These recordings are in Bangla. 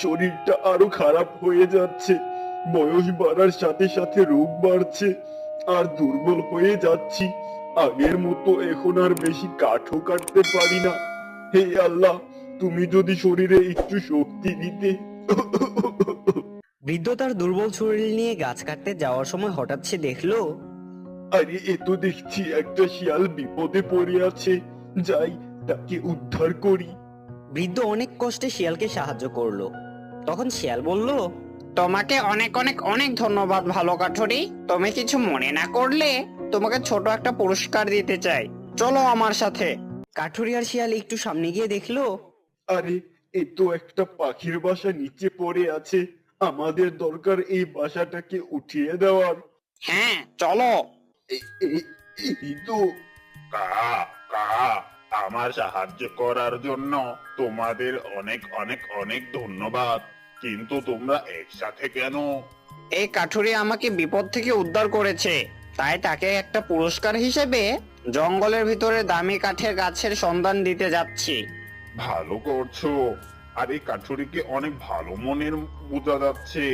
শরীরটা আরো খারাপ হয়ে যাচ্ছে। বয়স বাড়ার সাথে সাথে রোগ বাড়ছে, আর দুর্বল হয়ে যাচ্ছি। আগের মতো এখন আর বেশি কাঠও কাটতে পারি না। হে আল্লাহ, তুমি যদি শরীরে একটু শক্তি দিতে। বৃদ্ধ তার দুর্বল শরীর নিয়ে গাছ কাটতে যাওয়ার সময় হঠাৎ সে দেখলো আরে এ তো দেখছি একটা শিয়াল বিপদে পড়ে আছে। যাই, তাকে উদ্ধার করি। বৃদ্ধ অনেক কষ্টে শিয়ালকে সাহায্য করলো। তখন শিয়াল বলল, তোমাকে অনেক অনেক অনেক ধন্যবাদ ভালো কাঠুরি। তুমি কিছু মনে না করলে তোমাকে ছোট একটা পুরস্কার দিতে চাই, চলো আমার সাথে। কাঠুরি আর শিয়াল একটু সামনে গিয়ে দেখলো আরে এ তো একটা পাখির বাসা নিচে পড়ে আছে। আমাদের দরকার এই বাসাটাকে উঠিয়ে দেওয়ার। হ্যাঁ চলো। এই তো। কা কা আমার সাহায্য করার জন্য তোমাদের অনেক অনেক অনেক ধন্যবাদ। কিন্তু তোমরা একসাথে কেন? এই কাঠুরি আমাকে বিপদ থেকে উদ্ধার করেছে, তাই তাকে একটা পুরস্কার হিসেবে জঙ্গলের ভিতরে দামি কাঠের গাছের সন্ধান দিতে যাচ্ছি। ভালো করছো। আর এই কাঠুরিকে অনেক ভালো মনের বোঝা যাচ্ছে।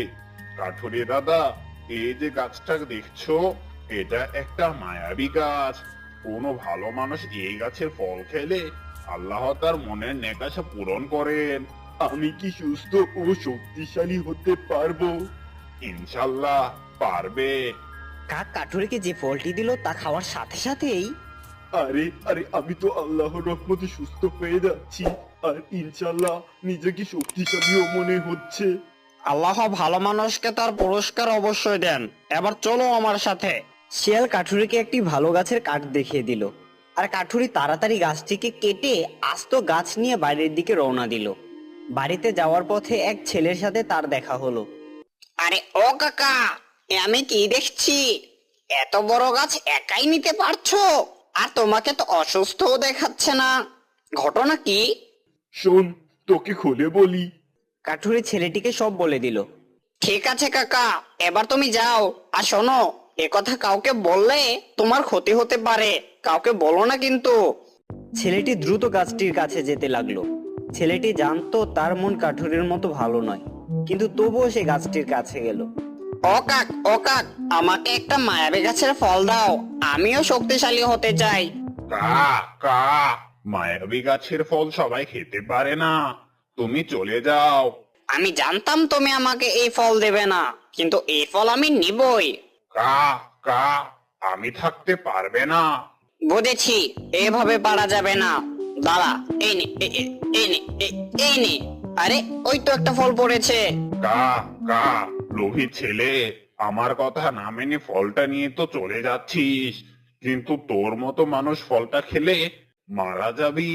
কাঠুরি দাদা, এই যে গাছটা দেখছো, এটা একটা মায়াবী গাছ। কোনো ভালো মানুষ এই গাছের ফল খেলে আল্লাহ তার মনের নেকাশা পূরণ করেন। আমি কি সুস্থ ও শক্তিশালী হতে পারবো? ইনশাল্লাহ পারবে। কাক কাঠুরিকে যে ফলটি দিল তা খাওয়ার সাথে সাথেই আরে আরে আমি তো আল্লাহর রহমতে সুস্থ হয়ে যাচ্ছি, আর ইনশাল্লাহ নিজেকে শক্তিশালীও মনে হচ্ছে। আল্লাহ ভালো মানুষকে তার পুরস্কার অবশ্যই দেন। এবার চলো আমার সাথে। শিয়াল কাঠুরিকে একটি ভালো গাছের কাঠ দেখিয়ে দিল, আর কাঠুরি তাড়াতাড়ি গাছটিকে কেটে আস্ত গাছ নিয়ে বাড়ির দিকে রওনা দিল। বাড়িতে যাওয়ার পথে এক ছেলের সাথে তার দেখা হলো। আরে ও কাকা, এ আমি কি দেখছি? এত বড় গাছ একাই নিতে পারছো? আর তোমাকে তো অসুস্থও দেখাচ্ছে না, ঘটনা কি? শোন, তোকে খুলে বলি। কাঠুরি ছেলেটিকে সব বলে দিল। ঠিক আছে কাকা, এবার তুমি যাও। আর শোনো, এ কথা কাউকে বললে তোমার ক্ষতি হতে পারে, কাউকে বলো না কিন্তু। ছেলেটি দ্রুত গাছটির কাছে যেতে লাগলো। ছেলেটি জানতো তার মন কাঠুরির মতো ভালো নয়, কিন্তু তবুও সে গাছটির কাছে গেল। ও কাক, আমাকে একটা মায়াবী গাছের ফল দাও, আমিও শক্তিশালী হতে চাই। কা কা মায়াবী গাছের ফল সবাই খেতে পারে না। তুমি চলে যাও। আমি জানতাম তুমি আমাকে এই ফল দেবে না, কিন্তু এই ফল আমি নিবই। কা কা আমি থাকতে পারবে না। বুঝেছি, এভাবে পারা যাবে না। দাঁড়া, এই নে, এই নে, এই নে। আরে ওই তো একটা ফল পড়েছে। কা কা লোভী ছেলে, আমার কথা না মেনে ফলটা নিয়ে তো চলে যাচ্ছিস, কিন্তু তোর মতো মানুষ ফলটা খেলে মারা যাবি।